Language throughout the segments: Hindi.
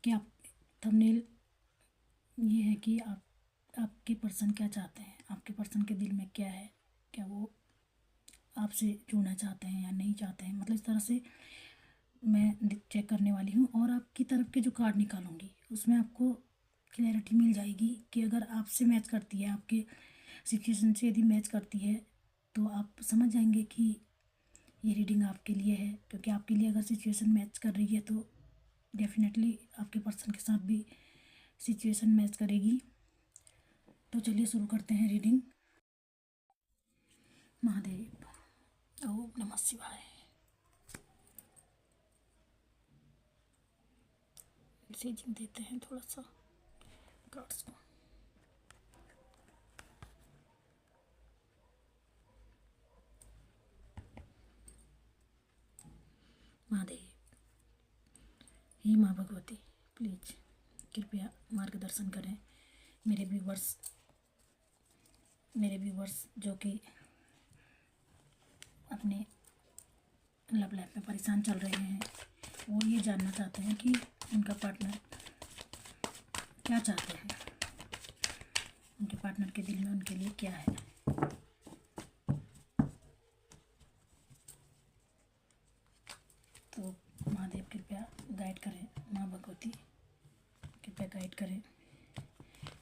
कि आप थंबनेल ये है कि आपके पर्सन क्या चाहते हैं, आपके पर्सन के दिल में क्या है, क्या वो आपसे जुड़ना चाहते हैं या नहीं चाहते हैं। मतलब इस तरह से मैं चेक करने वाली हूँ। और आपकी तरफ के जो कार्ड निकालूंगी उसमें आपको क्लैरिटी मिल जाएगी कि अगर आपसे मैच करती है, आपके सिचुएशन से यदि मैच करती है, तो आप समझ जाएंगे कि ये रीडिंग आपके लिए है। क्योंकि आपके लिए अगर सिचुएशन मैच कर रही है तो डेफिनेटली आपके पर्सन के साथ भी सिचुएशन मैच करेगी। तो चलिए शुरू करते हैं रीडिंग। महादेव, ओम नमः शिवाय। मैसेजिंग देते हैं थोड़ा सा कार्ड्स को। महादेव, हे माँ भगवती, प्लीज कृपया मार्गदर्शन करें मेरे व्यूवर्स जो कि अपने लव लाइफ में परेशान चल रहे हैं। वो ये जानना चाहते हैं कि उनका पार्टनर क्या चाहते हैं, उनके पार्टनर के दिल में उनके लिए क्या है। तो महादेव कृपया गाइड करें, माँ भगवती कृपया गाइड करें,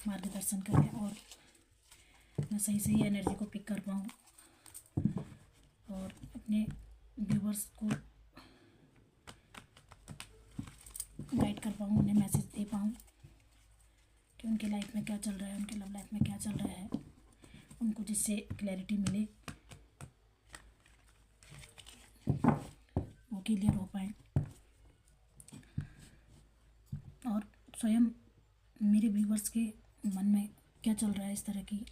मार्गदर्शन करें और मैं सही एनर्जी को पिक कर पाऊँ और अपने व्यूवर्स को गाइड कर पाऊँ, उन्हें मैसेज दे पाऊँ कि उनके लाइफ में क्या चल रहा है, उनके लव लाइफ में क्या चल रहा है, उनको जिससे क्लैरिटी मिले, वो क्लियर हो पाए। और स्वयं मेरे व्यूवर्स के मन में क्या चल रहा है, इस तरह की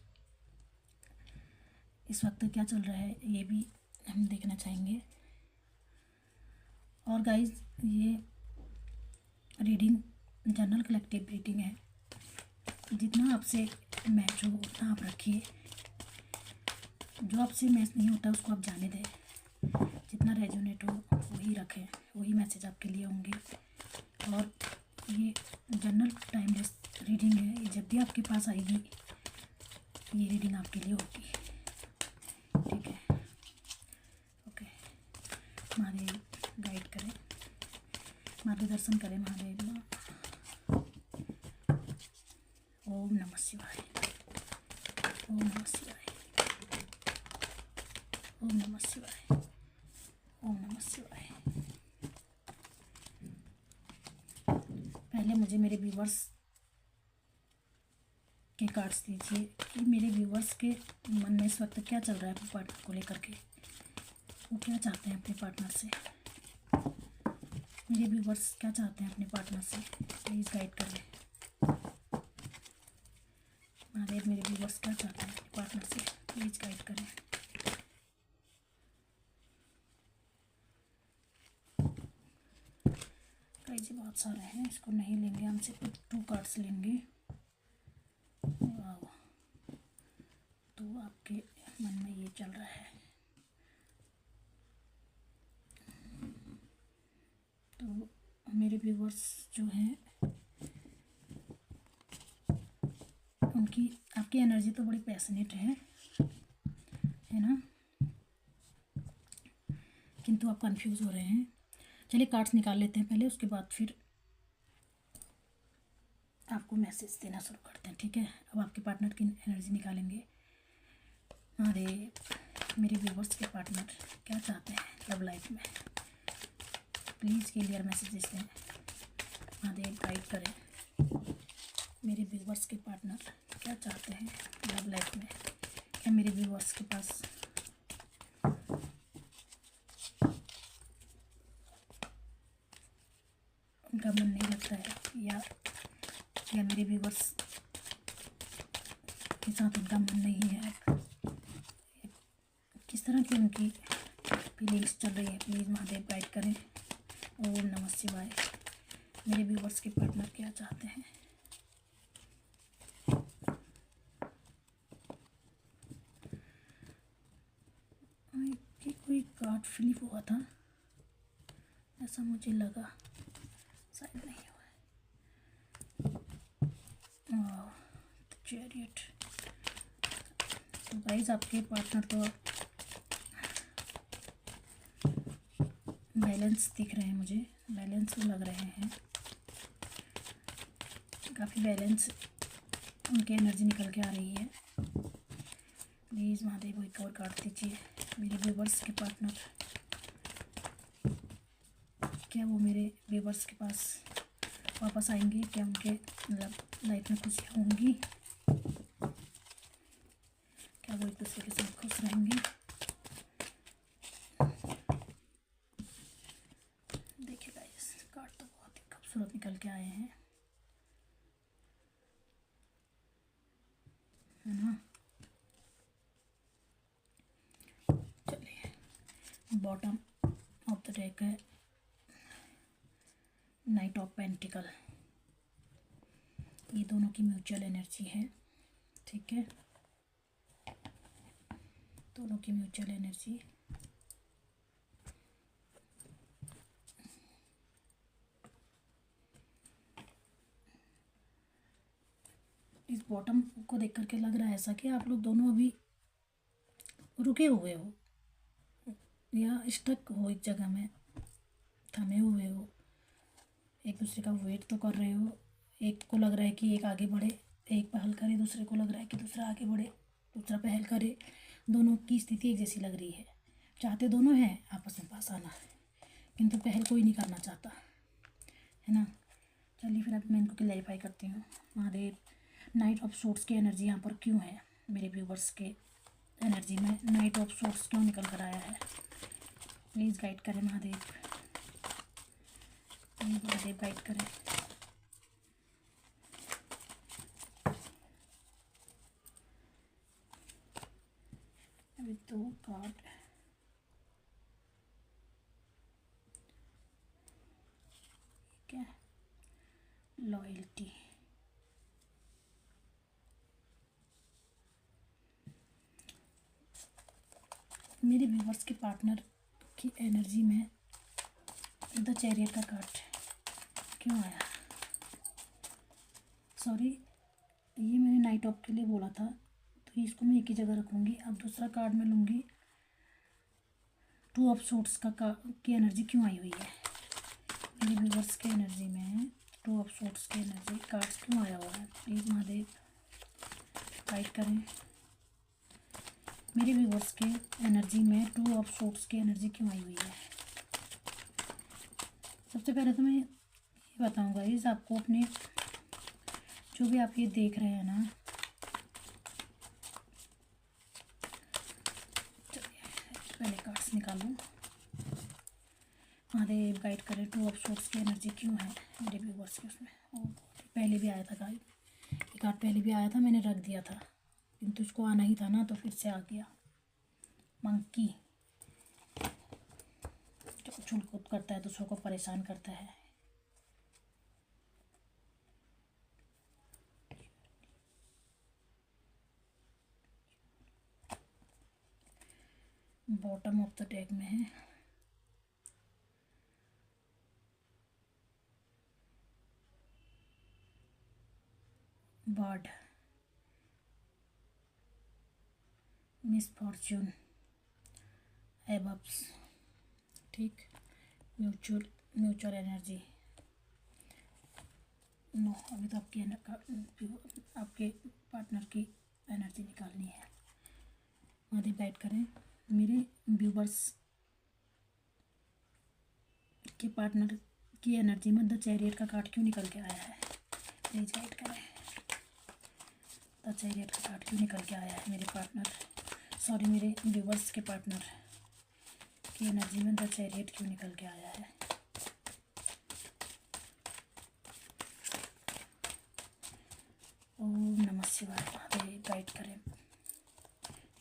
इस वक्त क्या चल रहा है, ये भी हम देखना चाहेंगे। और गाइस, ये रीडिंग जनरल कलेक्टिव रीडिंग है। जितना आपसे मैच हो उतना आप रखिए, जो आपसे मैच नहीं होता उसको आप जाने दें, जितना रेजोनेट हो वही रखें, वही मैसेज आपके लिए होंगे। और ये जनरल टाइमलेस रीडिंग है, ये जब भी आपके पास आएगी ये रीडिंग आपके लिए होगी, ठीक है। ओके, महादेव गाइड करें, मार्गदर्शन करें महादेव। ओम नमः शिवाय, ओम नमः शिवाय, ओम नमः शिवाय, ओम नमः शिवाय। पहले मुझे मेरे व्यूवर्स के कार्ड्स दीजिए कि मेरे व्यूवर्स के मन में इस वक्त क्या चल रहा है अपने पार्टनर को लेकर के, वो क्या चाहते हैं अपने पार्टनर से। मेरे व्यूवर्स क्या चाहते हैं अपने पार्टनर से, प्लीज़ गाइड करें महादेव। मेरे व्यूवर्स क्या चाहते हैं अपने पार्टनर से, प्लीज़ गाइड करें। कई जी बहुत सारे हैं, इसको नहीं लेंगे हम, सिर्फ 2 कार्ड्स लेंगे। वाह, तो आपके मन में ये चल रहा है। तो मेरे व्यूवर्स जो हैं उनकी आपकी एनर्जी तो बड़ी पैशनेट है ना, किंतु आप कंफ्यूज हो रहे हैं। चलिए कार्ड्स निकाल लेते हैं पहले, उसके बाद फिर आपको मैसेज देना शुरू करते हैं, ठीक है। अब आपके पार्टनर की एनर्जी निकालेंगे। अरे मेरे व्यूवर्स के पार्टनर क्या चाहते हैं लव लाइफ में, प्लीज़ क्लियर मैसेजेस दें महादेव, गाइड करें। मेरे व्यूवर्स के पार्टनर क्या चाहते हैं लव लाइफ में। क्या मेरे व्यूवर्स के पास उनका मन नहीं लगता है, या मेरे व्यूवर्स के साथ उनका मन नहीं है, किस तरह की उनकी फीलिंग्स चल रही है, प्लीज़ महादेव गाइड करें। ओम नमः शिवाय। मेरे व्यूवर्स के पार्टनर क्या चाहते हैं। कि कोई कार्ड फ्लिप हुआ था, ऐसा मुझे लगा, शायद नहीं हुआ है। चैरियट। तो गाइस आपके पार्टनर तो बैलेंस दिख रहे हैं, मुझे बैलेंस लग रहे हैं, काफ़ी बैलेंस उनकी एनर्जी निकल के आ रही है। प्लीज़ महादेव वो एक और काट दीजिए। मेरे व्यूवर्स के पार्टनर, क्या वो मेरे व्यूवर्स के पास वापस आएंगे? क्या उनके मतलब लाइफ में खुशियाँ होंगी? क्या वो एक दूसरे के साथ खुश रहेंगे? देखिए गाइस, कार्ड तो बहुत ही खूबसूरत निकल के आए हैं, है ना। चलिए, बॉटम ऑफ द डेक है नाइट ऑफ पेंटिकल। ये दोनों की म्यूचुअल एनर्जी है, ठीक है, दोनों की म्यूचुअल एनर्जी। इस बॉटम को देख करके लग रहा है ऐसा कि आप लोग दोनों अभी रुके हुए हो या स्टक हो एक जगह में, थमे हुए हो, एक दूसरे का वेट तो कर रहे हो। एक को लग रहा है कि एक आगे बढ़े, एक पहल करे, दूसरे को लग रहा है कि दूसरा आगे बढ़े, दूसरा पहल करे। दोनों की स्थिति एक जैसी लग रही है, चाहते दोनों हैं आपस में पास आना, किंतु पहल कोई नहीं करना चाहता, है ना। चलिए फिर अब मैं इनको क्लैरिफाई करती हूँ। महादेव, नाइट ऑफ सोर्ट्स की एनर्जी यहाँ पर क्यों है? मेरे व्यूवर्स के एनर्जी में नाइट ऑफ सोर्ट्स क्यों निकल कर आया है? प्लीज़ गाइड करें महादेव, प्लीज़ महादेव गाइड करें। अभी दो कार्ड, क्या है? लॉयल्टी। मेरे व्यूवर्स के पार्टनर की एनर्जी में द चैरियट का कार्ड क्यों आया? सॉरी, ये मैंने नाइट ऑफ के लिए बोला था, तो इसको मैं एक ही जगह रखूँगी। अब दूसरा कार्ड मैं लूँगी, टू ऑफ सोर्ट्स की एनर्जी क्यों आई हुई है? मेरे व्यूवर्स के एनर्जी में टू ऑफ सोर्ट्स की एनर्जी कार्ड्स क्यों आया हुआ है? प्लीज़ महादेव गाइड करें। मेरे व्यूवर्स के एनर्जी में टू ऑफ सोर्ट्स की एनर्जी क्यों आई हुई है? सबसे पहले तो मैं ये बताऊँगा इस आपको अपने जो भी आप ये देख रहे हैं ना, चलिए पहले कार्ड्स निकालूँ। महादेव गाइड करें, टू ऑफ सोर्ट्स की एनर्जी क्यों है मेरे व्यूवर्स के उसमें? और पहले भी आया था गाइड, ये कार्ड पहले भी आया था, मैंने रख दिया था, किंतु इसको आना ही था ना, तो फिर से आ गया। मंकी जो उछल कूद करता है, दूसरों को परेशान करता है। बॉटम ऑफ द डेक में है बर्ड, मिसफॉर्च्यून, एबअप्स, ठीक, म्यूचुअल एनर्जी। नो, अभी तो आपके पार्टनर की एनर्जी निकालनी है। महादेव गाइड करें, मेरे व्यूवर्स के पार्टनर की एनर्जी में द चैरियट का कार्ड क्यों निकल के आया है? प्लीज गाइड करें, द चैरियट का कार्ड क्यों निकल के आया है मेरे पार्टनर, सॉरी मेरे व्यूवर्स के पार्टनर की एनर्जी में द चैरियट क्यों निकल के आया है? ओम नमः शिवाय। महादेव गाइड करें,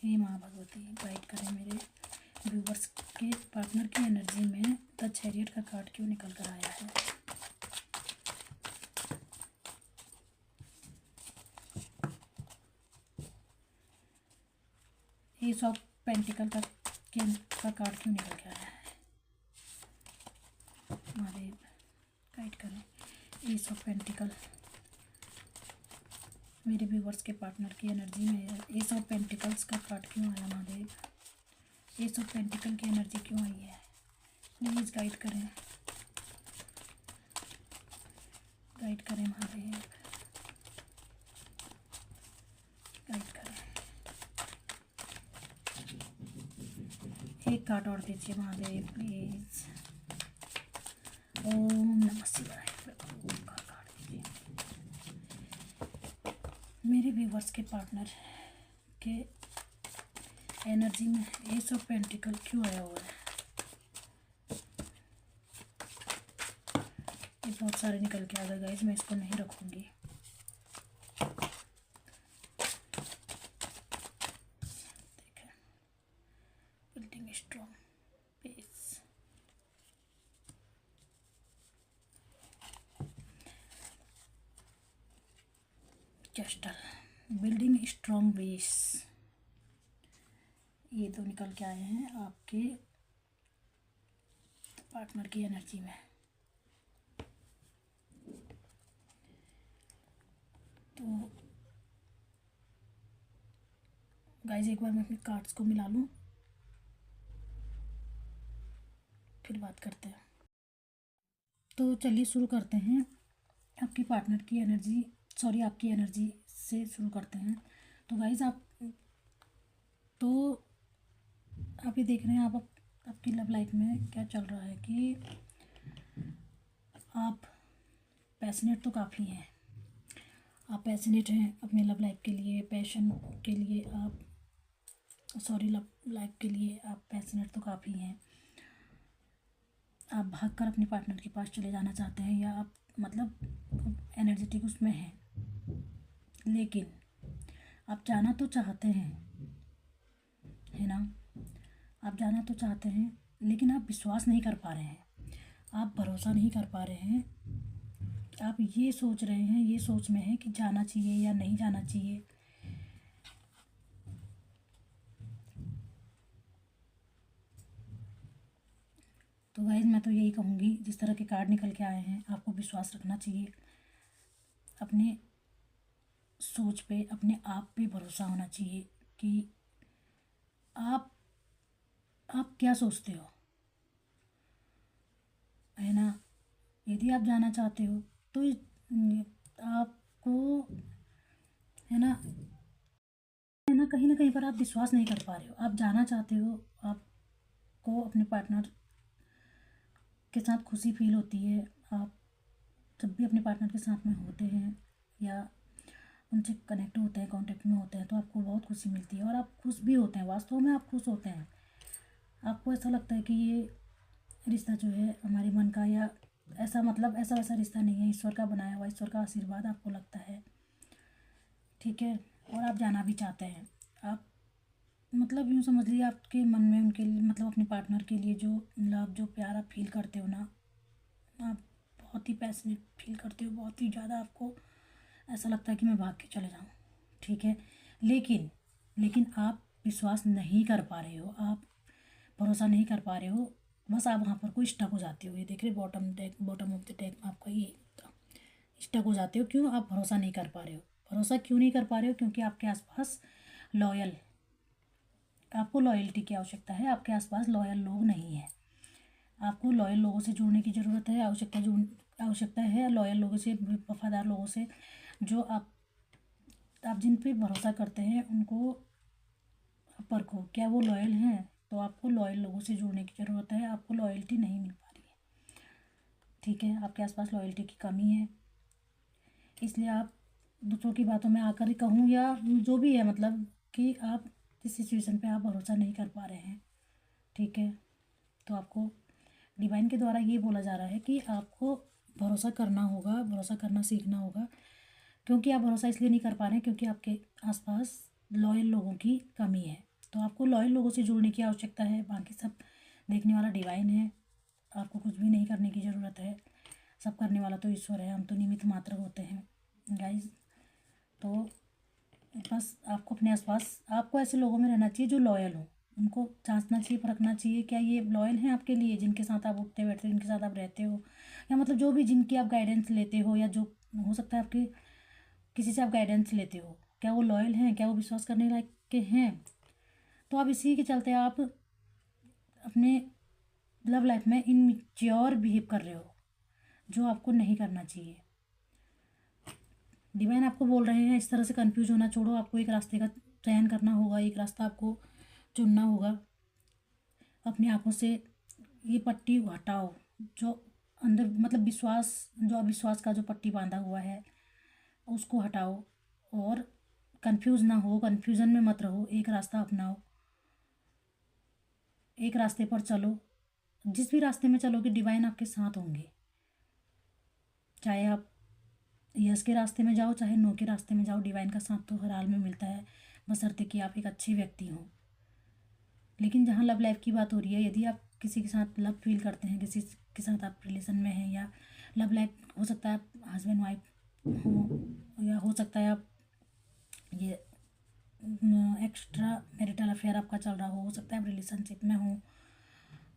हे माँ भगवती गाइड करें, मेरे व्यूवर्स के पार्टनर की एनर्जी में द चैरियट का कार्ड क्यों निकल कर आया है? एस ऑफ पेंटिकल का कार्ड क्यों निकल के आया है? महादेव गाइड करें, एस ऑफ पेंटिकल मेरे व्यूवर्स के पार्टनर की एनर्जी में है। एस ऑफ पेंटिकल्स का कार्ड क्यों आया महादेव? एस ऑफ पेंटिकल की एनर्जी क्यों आई है? प्लीज़ गाइड करें, गाइड करें महादेव, गाइड करें। एक कार्ड और दीजिए महादेव प्लीज़। ओम नमः शिवाय। का कार्ड दीजिए। मेरे व्यूवर्स के पार्टनर के एनर्जी में एस ऑफ पेंटिकल क्यों आया हुआ है? ये बहुत सारे निकल के आ गए गाइस, मैं इसको नहीं रखूँगी। देखिए, building strong, piece, castle, building strong base. ये दो निकल के आए हैं आपके पार्टनर की एनर्जी में। तो गाइस एक बार मैं अपने कार्ड्स को मिला लूँ, फिर बात करते हैं। तो चलिए शुरू करते हैं। आपके पार्टनर की एनर्जी, सॉरी आपकी एनर्जी से शुरू करते हैं। तो गाइस आप ये देख रहे हैं, आपकी लव लाइफ में क्या चल रहा है कि आप पैशनेट तो काफ़ी हैं, आप पैशनेट हैं अपने लव लाइफ के लिए, पैशन के लिए आप, सॉरी लव लाइफ के लिए आप पैशनेट तो काफ़ी हैं। आप भागकर अपने पार्टनर के पास चले जाना चाहते हैं, या आप मतलब एनर्जेटिक उसमें हैं, लेकिन आप जाना तो चाहते हैं, है ना? आप जाना तो चाहते हैं, लेकिन आप विश्वास नहीं कर पा रहे हैं, आप भरोसा नहीं कर पा रहे हैं। आप ये सोच रहे हैं, ये सोच में है कि जाना चाहिए या नहीं जाना चाहिए। तो गाइस मैं तो यही कहूँगी, जिस तरह के कार्ड निकल के आए हैं, आपको विश्वास रखना चाहिए, अपने सोच पे, अपने आप पे भरोसा होना चाहिए कि आप क्या सोचते हो, है ना? यदि आप जाना चाहते हो तो आपको, है ना, कहीं ना कहीं पर आप विश्वास नहीं कर पा रहे हो। आप जाना चाहते हो, आपको अपने पार्टनर के साथ खुशी फील होती है। आप जब भी अपने पार्टनर के साथ में होते हैं या उनसे कनेक्ट होते हैं, कांटेक्ट में होते हैं, तो आपको बहुत खुशी मिलती है और आप खुश भी होते हैं। वास्तव में आप खुश होते हैं, आपको ऐसा लगता है कि ये रिश्ता जो है हमारे मन का, या ऐसा मतलब ऐसा वैसा रिश्ता नहीं है, ईश्वर का बनाया हुआ, ईश्वर का आशीर्वाद आपको लगता है, ठीक है? और आप जाना भी चाहते हैं। आप मतलब यूँ समझ लीजिए, आपके मन में उनके लिए, मतलब अपने पार्टनर के लिए जो लव, जो प्यार आप फील करते हो ना, आप बहुत ही पैशनेट फील करते हो, बहुत ही ज़्यादा आपको ऐसा लगता है कि मैं भाग के चले जाऊँ, ठीक है? लेकिन आप विश्वास नहीं कर पा रहे हो, आप भरोसा नहीं कर पा रहे हो, बस आप वहाँ पर कोई स्टक हो जाते हो। ये देख रहे बॉटम ऑफ द डेक में आपका ये स्टक हो जाते हो। क्यों? आप भरोसा नहीं कर पा रहे हो। भरोसा क्यों नहीं कर पा रहे हो? क्योंकि आपके आसपास आपको लॉयल्टी की आवश्यकता है, आपके आसपास लॉयल लोग नहीं हैं। आपको लॉयल लोगों से जुड़ने की ज़रूरत है, आवश्यकता है लॉयल लोगों से, वफादार लोगों से, जो आप जिन पे भरोसा करते हैं उनको परखो, क्या वो लॉयल हैं? तो आपको लॉयल लोगों से जुड़ने की ज़रूरत है। आपको लॉयल्टी नहीं मिल पा रही है, ठीक है? आपके आसपास लॉयल्टी की कमी है, इसलिए आप दूसरों की बातों में आकर ही कहूँ या जो भी है, मतलब कि आप इस सिचुएशन पे आप भरोसा नहीं कर पा रहे हैं, ठीक है? तो आपको डिवाइन के द्वारा ये बोला जा रहा है कि आपको भरोसा करना होगा, भरोसा करना सीखना होगा। क्योंकि आप भरोसा इसलिए नहीं कर पा रहे हैं क्योंकि आपके आसपास लॉयल लोगों की कमी है। तो आपको लॉयल लोगों से जुड़ने की आवश्यकता है। बाकी सब देखने वाला डिवाइन है, आपको कुछ भी नहीं करने की ज़रूरत है। सब करने वाला तो ईश्वर है, हम तो निमित्त मात्र होते हैं गाइस। तो बस आपको अपने आसपास, आपको ऐसे लोगों में रहना चाहिए जो लॉयल हो। उनको जांचना चाहिए, परखना चाहिए, क्या ये लॉयल हैं आपके लिए, जिनके साथ आप उठते बैठते, जिनके साथ आप रहते हो, या मतलब जो भी जिनकी आप गाइडेंस लेते हो, या जो हो सकता है आपके किसी से आप गाइडेंस लेते हो, क्या वो लॉयल हैं, क्या वो विश्वास करने लायक के हैं। तो आप इसी के चलते आप अपने लव लाइफ में इनमेच्योर बिहेव कर रहे हो, जो आपको नहीं करना चाहिए। डिवाइन आपको बोल रहे हैं इस तरह से कंफ्यूज होना छोड़ो, आपको एक रास्ते का चयन करना होगा, एक रास्ता आपको चुनना होगा। अपनी आंखों से ये पट्टी हटाओ, जो अंदर मतलब विश्वास, जो अविश्वास का जो पट्टी बांधा हुआ है उसको हटाओ, और कंफ्यूज ना हो, कंफ्यूजन में मत रहो, एक रास्ता अपनाओ, एक रास्ते पर चलो। जिस भी रास्ते में चलोगे डिवाइन आपके साथ होंगे, चाहे आप यस के रास्ते में जाओ चाहे नो के रास्ते में जाओ, डिवाइन का साथ तो हर हाल में मिलता है, बशर्ते कि आप एक अच्छे व्यक्ति हों। लेकिन जहाँ लव लाइफ की बात हो रही है, यदि आप किसी के साथ लव फील करते हैं, किसी के साथ आप रिलेशन में हैं, या लव लाइफ हो सकता है आप हस्बैंड वाइफ हो, या हो सकता है आप ये एक्स्ट्रा मैरिटल अफेयर आपका चल रहा हो सकता है आप रिलेशनशिप में हो,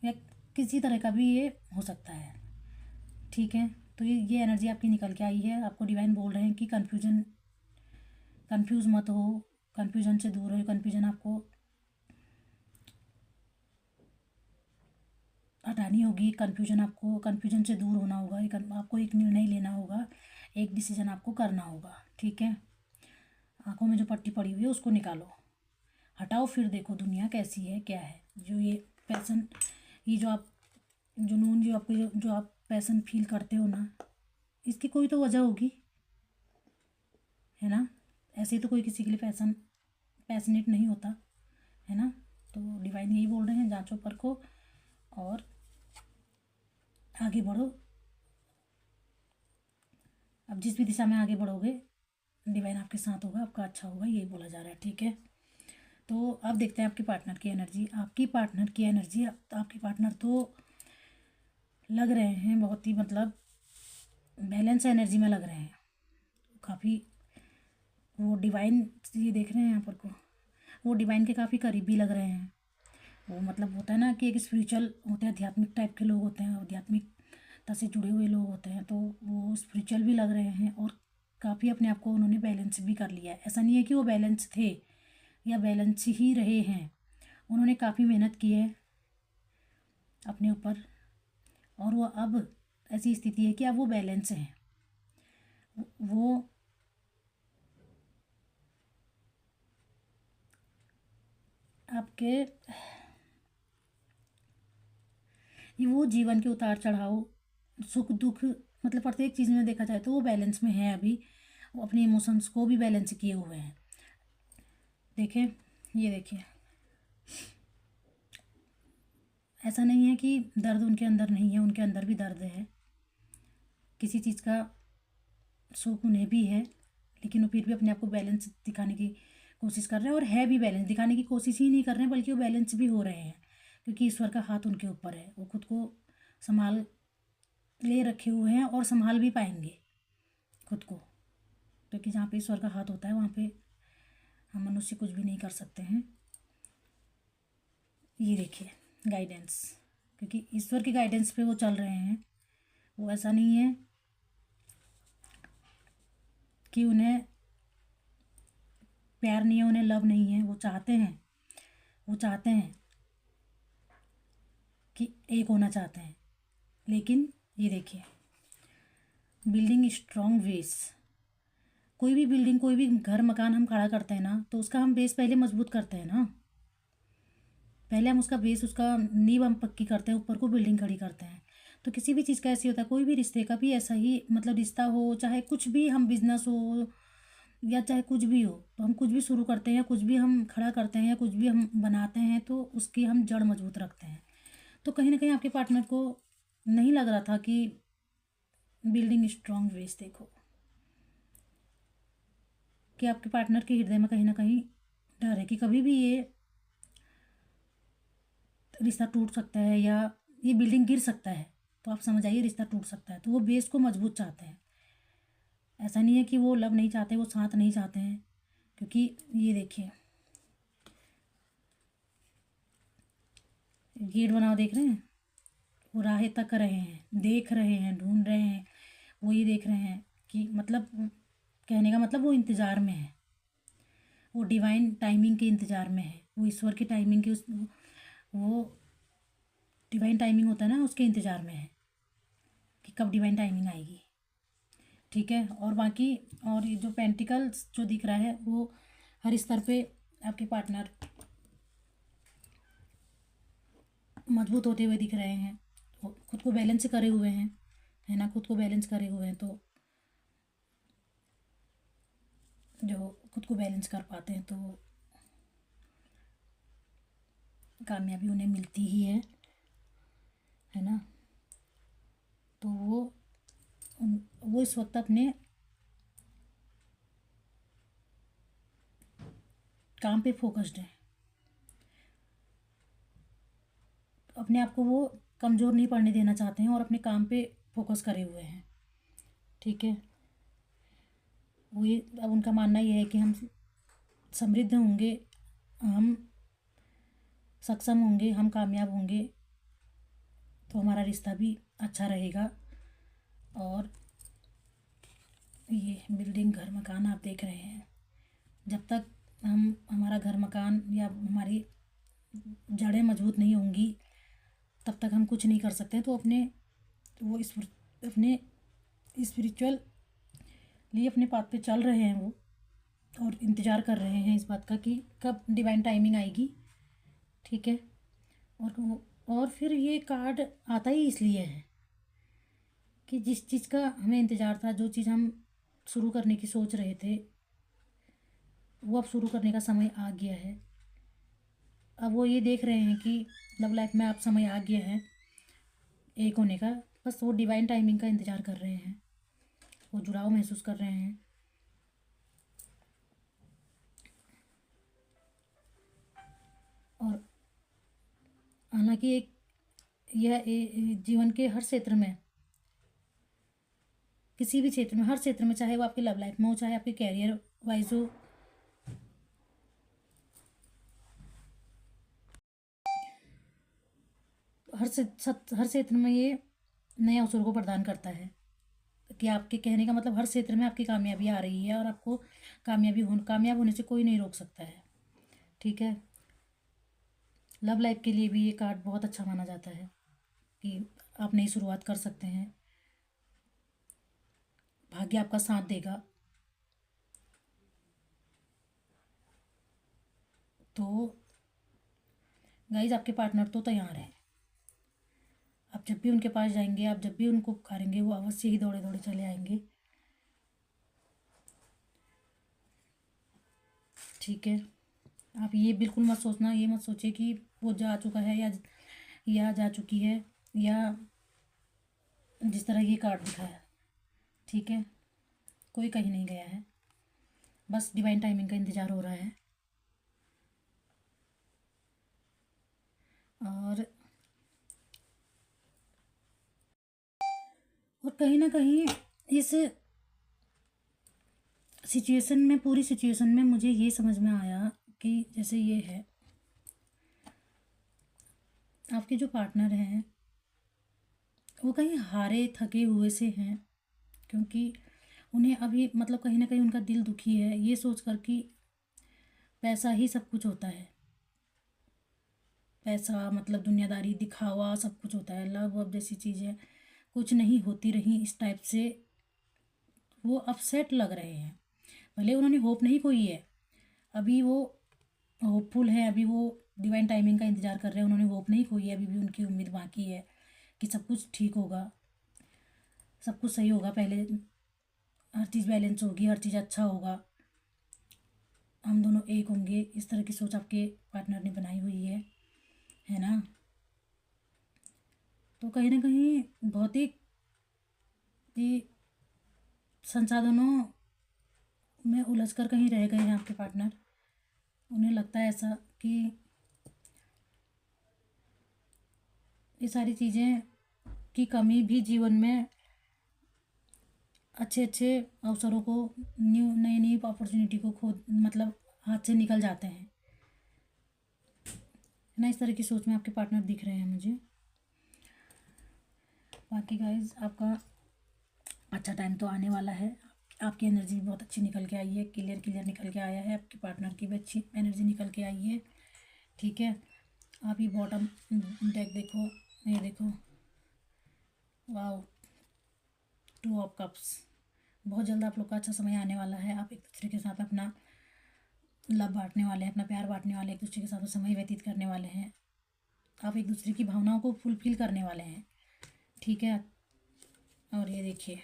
या किसी तरह का भी ये हो सकता है। ठीक है, तो ये एनर्जी आपकी निकल के आई है। आपको डिवाइन बोल रहे हैं कि कंफ्यूज मत हो, कंफ्यूजन से दूर हो। कंफ्यूजन आपको हटानी होगी, कंफ्यूजन से दूर होना होगा, आपको एक निर्णय लेना होगा, एक डिसीजन आपको करना होगा। ठीक है, आंखों में जो पट्टी पड़ी हुई है उसको निकालो, हटाओ, फिर देखो दुनिया कैसी है, क्या है। जो ये पैसन, ये जो आप जुनून, जो आपको जो आप पैसन फील करते हो ना, इसकी कोई तो वजह होगी, है ना। ऐसे ही तो कोई किसी के लिए पैशनेट नहीं होता, है ना। तो डिवाइन यही बोल रहे हैं, जांचो परखो और आगे बढ़ो। अब जिस भी दिशा में आगे बढ़ोगे डिवाइन आपके साथ होगा, आपका अच्छा होगा, यही बोला जा रहा है। ठीक है, तो अब देखते हैं आपके पार्टनर की एनर्जी। आपके पार्टनर तो लग रहे हैं बहुत ही मतलब बैलेंस एनर्जी में लग रहे हैं, काफ़ी वो डिवाइन, ये देख रहे हैं यहाँ पर को, वो डिवाइन के काफ़ी करीबी लग रहे हैं। वो मतलब होता है ना कि एक स्पिरिचुअल होते हैं, आध्यात्मिक टाइप के लोग होते हैं, आध्यात्मिकता से जुड़े हुए लोग होते हैं, तो वो स्पिरिचुअल भी लग रहे हैं, और काफ़ी अपने आप को उन्होंने बैलेंस भी कर लिया है। ऐसा नहीं है कि वो बैलेंस थे या बैलेंस ही रहे हैं, उन्होंने काफ़ी मेहनत की है अपने ऊपर, और वो अब ऐसी स्थिति है कि अब वो बैलेंस हैं। वो आपके वो जीवन के उतार चढ़ाव, सुख दुख, मतलब प्रत्येक चीज़ में देखा जाए तो वो बैलेंस में है अभी, वो अपने इमोशंस को भी बैलेंस किए हुए हैं। देखें, ये देखिए, ऐसा नहीं है कि दर्द उनके अंदर नहीं है, उनके अंदर भी दर्द है, किसी चीज़ का सुख उन्हें भी है, लेकिन वो फिर भी अपने आप को बैलेंस दिखाने की कोशिश कर रहे हैं, और है भी बैलेंस, दिखाने की कोशिश ही नहीं कर रहे हैं बल्कि वो बैलेंस भी हो रहे हैं, क्योंकि ईश्वर का हाथ उनके ऊपर है, वो खुद को संभाल ले रखे हुए हैं और संभाल भी पाएंगे खुद को, क्योंकि जहाँ पे ईश्वर का हाथ होता है वहाँ पे हम मनुष्य कुछ भी नहीं कर सकते हैं। ये देखिए गाइडेंस, क्योंकि ईश्वर की गाइडेंस पे वो चल रहे हैं। वो ऐसा नहीं है कि उन्हें प्यार नहीं है, उन्हें लव नहीं है, वो चाहते हैं कि एक होना चाहते हैं। लेकिन ये देखिए, बिल्डिंग स्ट्रॉन्ग बेस, कोई भी बिल्डिंग, कोई भी घर मकान हम खड़ा करते हैं ना, तो उसका हम बेस पहले मजबूत करते हैं ना, पहले हम उसका बेस, उसका नींव हम पक्की करते हैं, ऊपर को बिल्डिंग खड़ी करते हैं। तो किसी भी चीज़ का ऐसे होता है, कोई भी रिश्ते का भी ऐसा ही, मतलब रिश्ता हो चाहे कुछ भी, हम बिजनेस हो या चाहे कुछ भी हो, तो हम कुछ भी शुरू करते हैं या कुछ भी हम खड़ा करते हैं या कुछ भी हम बनाते हैं, तो उसकी हम जड़ मजबूत रखते हैं। तो कहीं ना कहीं आपके पार्टनर को नहीं लग रहा था कि बिल्डिंग स्ट्रॉन्ग बेस, देखो कि आपके पार्टनर के हृदय में कहीं ना कहीं डर है कि कभी भी ये रिश्ता टूट सकता है या ये बिल्डिंग गिर सकता है। तो आप समझ आइए, रिश्ता टूट सकता है, तो वो बेस को मजबूत चाहते हैं। ऐसा नहीं है कि वो लव नहीं चाहते, वो साथ नहीं चाहते हैं, क्योंकि ये देखिए गेट बनाओ, देख रहे हैं, वो राहें तक रहे हैं, देख रहे हैं, ढूंढ रहे हैं, वो ये देख रहे हैं कि मतलब कहने का मतलब वो इंतज़ार में है, वो डिवाइन टाइमिंग के इंतज़ार में है, वो ईश्वर की टाइमिंग के उस वो डिवाइन टाइमिंग होता है ना, उसके इंतज़ार में है कि कब डिवाइन टाइमिंग आएगी। ठीक है। और बाकी और ये जो पेंटिकल्स जो दिख रहा है वो हर स्तर पे आपके पार्टनर मजबूत होते हुए दिख रहे हैं, खुद को बैलेंस करे हुए हैं, है ना, खुद को बैलेंस करे हुए हैं। तो जो खुद को बैलेंस कर पाते हैं तो कामयाबी उन्हें मिलती ही है ना। तो वो इस वक्त अपने काम पे फोकस्ड है, अपने आप को वो कमज़ोर नहीं पड़ने देना चाहते हैं और अपने काम पे फोकस करे हुए हैं। ठीक है। वो ये अब उनका मानना ये है कि हम समृद्ध होंगे, हम सक्षम होंगे, हम कामयाब होंगे तो हमारा रिश्ता भी अच्छा रहेगा। और ये बिल्डिंग घर मकान आप देख रहे हैं, जब तक हमारा घर मकान या हमारी जड़ें मजबूत नहीं होंगी तब तक हम कुछ नहीं कर सकते। तो वो अपने स्पिरिचुअल लिए अपने पाथ पे चल रहे हैं वो, और इंतज़ार कर रहे हैं इस बात का कि कब डिवाइन टाइमिंग आएगी। ठीक है। और फिर ये कार्ड आता ही इसलिए है कि जिस चीज़ का हमें इंतज़ार था, जो चीज़ हम शुरू करने की सोच रहे थे, वो अब शुरू करने का समय आ गया है। अब वो ये देख रहे हैं कि लव लाइफ में आप समय आ गया है एक होने का, बस वो डिवाइन टाइमिंग का इंतज़ार कर रहे हैं, वो जुड़ाव महसूस कर रहे हैं। और हालांकि जीवन के हर क्षेत्र में, किसी भी क्षेत्र में, हर क्षेत्र में, चाहे वो आपकी लव लाइफ में हो, चाहे आपके कैरियर वाइज हो, हर क्षेत्र में ये नए अवसरों को प्रदान करता है कि आपके कहने का मतलब हर क्षेत्र में आपकी कामयाबी आ रही है और आपको कामयाब होने से कोई नहीं रोक सकता है। ठीक है। लव लाइफ के लिए भी ये कार्ड बहुत अच्छा माना जाता है कि आप नई शुरुआत कर सकते हैं, भाग्य आपका साथ देगा। तो गाइज आपके पार्टनर तो तैयार है, आप जब भी उनके पास जाएंगे, आप जब भी उनको पुकारेंगे, वो अवश्य ही दौड़े दौड़े चले आएंगे। ठीक है। आप ये बिल्कुल मत सोचना, ये मत सोचिए कि वो जा चुका है या जा चुकी है, या जिस तरह ये कार्ड दिखाया। ठीक है। कोई कहीं नहीं गया है, बस डिवाइन टाइमिंग का इंतज़ार हो रहा है। और कहीं ना कहीं इस सिचुएशन में, पूरी सिचुएशन में मुझे ये समझ में आया कि जैसे ये है, आपके जो पार्टनर हैं वो कहीं हारे थके हुए से हैं, क्योंकि उन्हें अभी मतलब कहीं ना कहीं उनका दिल दुखी है ये सोच कर कि पैसा ही सब कुछ होता है, पैसा मतलब दुनियादारी, दिखावा सब कुछ होता है, लव वब जैसी चीज़ें कुछ नहीं होती रही, इस टाइप से वो अपसेट लग रहे हैं। भले उन्होंने होप नहीं खोई है, अभी वो होपफुल है, अभी वो डिवाइन टाइमिंग का इंतज़ार कर रहे हैं, उन्होंने होप नहीं खोई है, अभी भी उनकी उम्मीद बाकी है कि सब कुछ ठीक होगा, सब कुछ सही होगा, पहले हर चीज़ बैलेंस होगी, हर चीज़ अच्छा होगा, हम दोनों एक होंगे, इस तरह की सोच आपके पार्टनर ने बनाई हुई है ना। तो कहीं ना कहीं भौतिक ये संसाधनों में उलझ कर कहीं रह गए हैं आपके पार्टनर। उन्हें लगता है ऐसा कि ये सारी चीज़ें की कमी भी जीवन में अच्छे अच्छे अवसरों को, नई नई अपॉर्चुनिटी को खो मतलब हाथ से निकल जाते हैं ना। इस तरह की सोच में आपके पार्टनर दिख रहे हैं मुझे। बाकी गाइज आपका अच्छा टाइम तो आने वाला है, आपकी एनर्जी भी बहुत अच्छी निकल के आई है, क्लियर क्लियर निकल के आया है। आपके पार्टनर की भी अच्छी एनर्जी निकल के आई है। ठीक है, आप ये बॉटम डेक देखो, ये देखो, वाओ, 2 ऑफ कप्स। बहुत जल्द आप लोग का अच्छा समय आने वाला है। आप एक दूसरे के साथ अपना लव बांटने वाले हैं, अपना प्यार बांटने वाले हैं, एक दूसरे के साथ समय व्यतीत करने वाले हैं। आप एक दूसरे की भावनाओं को फुलफिल करने वाले हैं। ठीक है, और ये देखिए,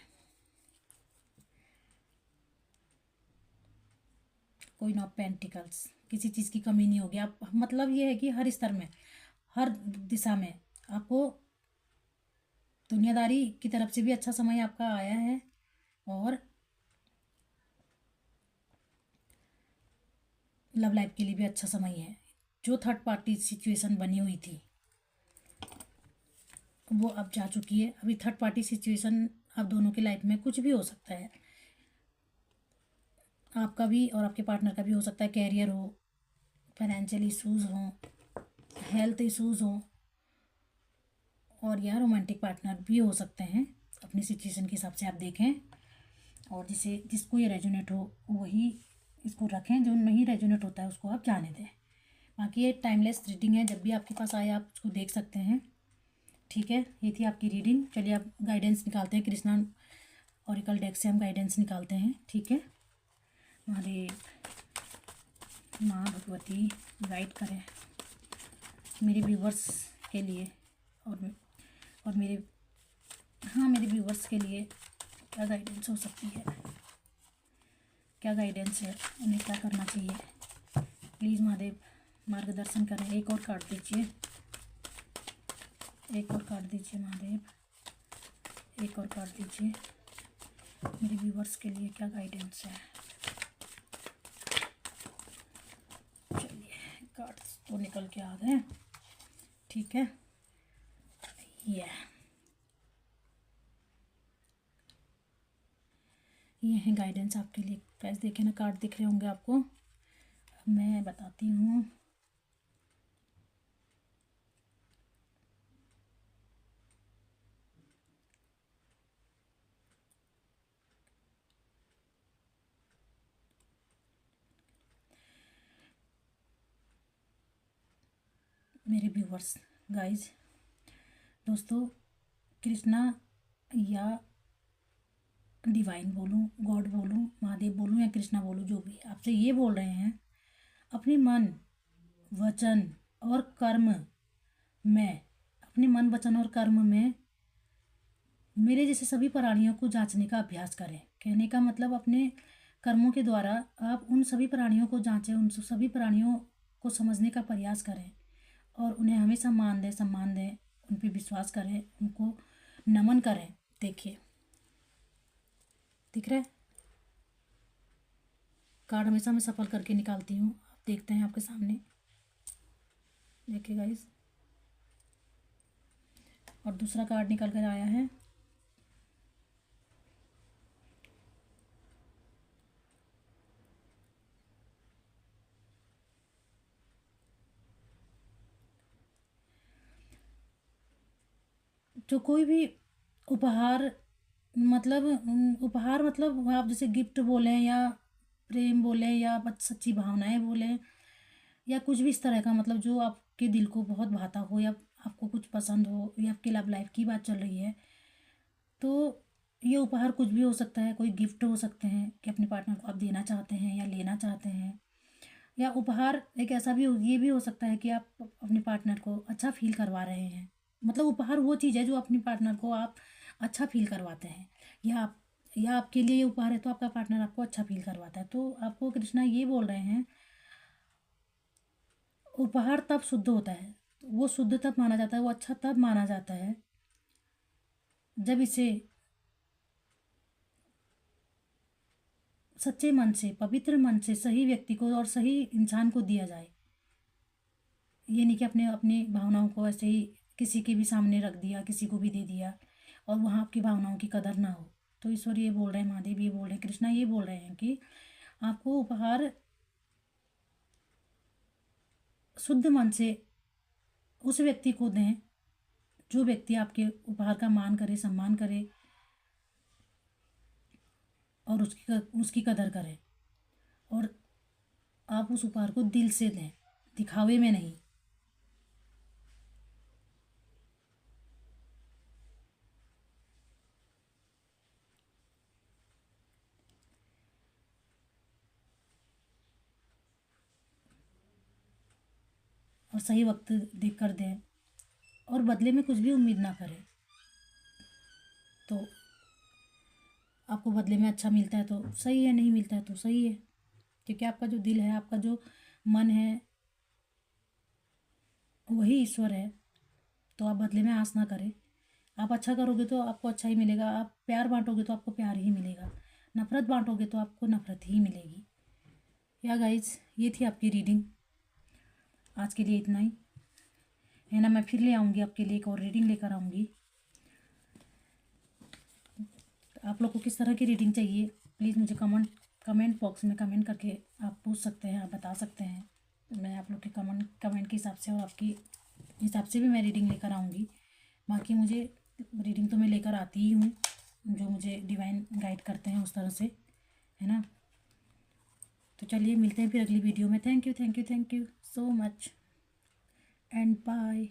क्वीन ऑफ पेंटिकल्स, किसी चीज़ की कमी नहीं होगी। आप मतलब ये है कि हर स्तर में, हर दिशा में आपको दुनियादारी की तरफ से भी अच्छा समय आपका आया है, और लव लाइफ के लिए भी अच्छा समय है। जो थर्ड पार्टी सिचुएशन बनी हुई थी वो अब जा चुकी है। अभी थर्ड पार्टी सिचुएशन आप दोनों की लाइफ में कुछ भी हो सकता है, आपका भी और आपके पार्टनर का भी हो सकता है। कैरियर हो, फाइनेंशियल इश्यूज़ हों, हेल्थ इश्यूज़ हों, और या रोमांटिक पार्टनर भी हो सकते हैं। अपनी सिचुएशन के हिसाब से आप देखें, और जिसको ये रेजोनेट हो वही इसको रखें, जो नहीं रेजोनेट होता है उसको आप जाने दें। बाकी ये टाइमलेस रीडिंग है, जब भी आपके पास आए आप उसको देख सकते हैं। ठीक है, ये थी आपकी रीडिंग। चलिए आप गाइडेंस निकालते हैं। कृष्णा ऑरिकल डेक से हम गाइडेंस निकालते हैं। ठीक है, हमारे माँ भगवती गाइड करें मेरे व्यूवर्स के लिए, और मेरे, हाँ, मेरे व्यूवर्स के लिए क्या गाइडेंस हो सकती है, क्या गाइडेंस है, उन्हें क्या करना चाहिए। प्लीज़ महादेव मार्गदर्शन करें। एक और कार्ड दीजिए, एक और कार्ड दीजिए महादेव, एक और कार्ड दीजिए। मेरे व्यूवर्स के लिए क्या गाइडेंस है। चलिए, कार्ड्स तो निकल के आ गए। ठीक है, ये है गाइडेंस आपके लिए। गाइस देखे ना, कार्ड दिख रहे होंगे आपको। अब मैं बताती हूँ। मेरे व्यूवर्स, गाइस, दोस्तों, कृष्णा या डिवाइन बोलूँ, गॉड बोलूँ, महादेव बोलूँ या कृष्णा बोलूँ, जो भी आपसे ये बोल रहे हैं, अपने मन, वचन और कर्म में, अपने मन, वचन और कर्म में मेरे जैसे सभी प्राणियों को जांचने का अभ्यास करें। कहने का मतलब, अपने कर्मों के द्वारा आप उन सभी प्राणियों को जांचें, उन सभी प्राणियों को समझने का प्रयास करें, और उन्हें हमेशा मान दें, सम्मान दें, उन पर विश्वास करें, उनको नमन करें। देखिए, दिख रहा है कार्ड, हमेशा मैं सफल करके निकालती हूँ। आप देखते हैं आपके सामने, देखिए गाइस, और दूसरा कार्ड निकल कर आया है। जो कोई भी उपहार, मतलब उपहार मतलब आप जैसे गिफ्ट बोलें, या प्रेम बोलें, या सच्ची भावनाएं बोलें, या कुछ भी इस तरह का, मतलब जो आपके दिल को बहुत भाता हो, या आपको कुछ पसंद हो, या आपकी लव लाइफ की बात चल रही है, तो ये उपहार कुछ भी हो सकता है। कोई गिफ्ट हो सकते हैं कि अपने पार्टनर को आप देना चाहते हैं या लेना चाहते हैं, या उपहार एक ऐसा भी ये भी हो सकता है कि आप अपने पार्टनर को अच्छा फील करवा रहे हैं। मतलब उपहार वो चीज़ है जो अपने पार्टनर को आप अच्छा फील करवाते हैं, या आपके लिए ये उपहार है तो आपका पार्टनर आपको अच्छा फील करवाता है। तो आपको कृष्णा ये बोल रहे हैं, उपहार तब शुद्ध होता है, वो शुद्ध तब माना जाता है, वो अच्छा तब माना जाता है जब इसे सच्चे मन से, पवित्र मन से सही व्यक्ति को और सही इंसान को दिया जाए। ये नहीं कि अपने अपनी भावनाओं को ऐसे ही किसी के भी सामने रख दिया, किसी को भी दे दिया, और वहाँ आपकी भावनाओं की कदर ना हो। तो ईश्वर ये बोल रहे हैं, महादेव ये बोल रहे हैं, कृष्णा ये बोल रहे हैं कि आपको उपहार शुद्ध मन से उस व्यक्ति को दें, जो व्यक्ति आपके उपहार का मान करे, सम्मान करे, और उसकी कदर करें, और आप उस उपहार को दिल से दें, दिखावे में नहीं। और सही वक्त देख कर दें, और बदले में कुछ भी उम्मीद ना करें। तो आपको बदले में अच्छा मिलता है तो सही है, नहीं मिलता है तो सही है, क्योंकि आपका जो दिल है, आपका जो मन है, वही ईश्वर है। तो आप बदले में आस ना करें। आप अच्छा करोगे तो आपको अच्छा ही मिलेगा, आप प्यार बांटोगे तो आपको प्यार ही मिलेगा, नफ़रत बांटोगे तो आपको नफ़रत ही मिलेगी। या गाइज, ये थी आपकी रीडिंग। आज के लिए इतना ही है ना। मैं फिर ले आऊँगी आपके लिए, एक और रीडिंग लेकर आऊँगी। आप लोग को किस तरह की रीडिंग चाहिए, प्लीज़ मुझे कमेंट बॉक्स में कमेंट करके आप पूछ सकते हैं, आप बता सकते हैं। मैं आप लोग के कमेंट के हिसाब से और आपकी हिसाब से भी मैं रीडिंग लेकर आऊँगी। बाकी मुझे रीडिंग तो मैं लेकर आती ही हूँ, जो मुझे डिवाइन गाइड करते हैं उस तरह से, है ना। तो चलिए मिलते हैं फिर अगली वीडियो में। Thank you so much and bye.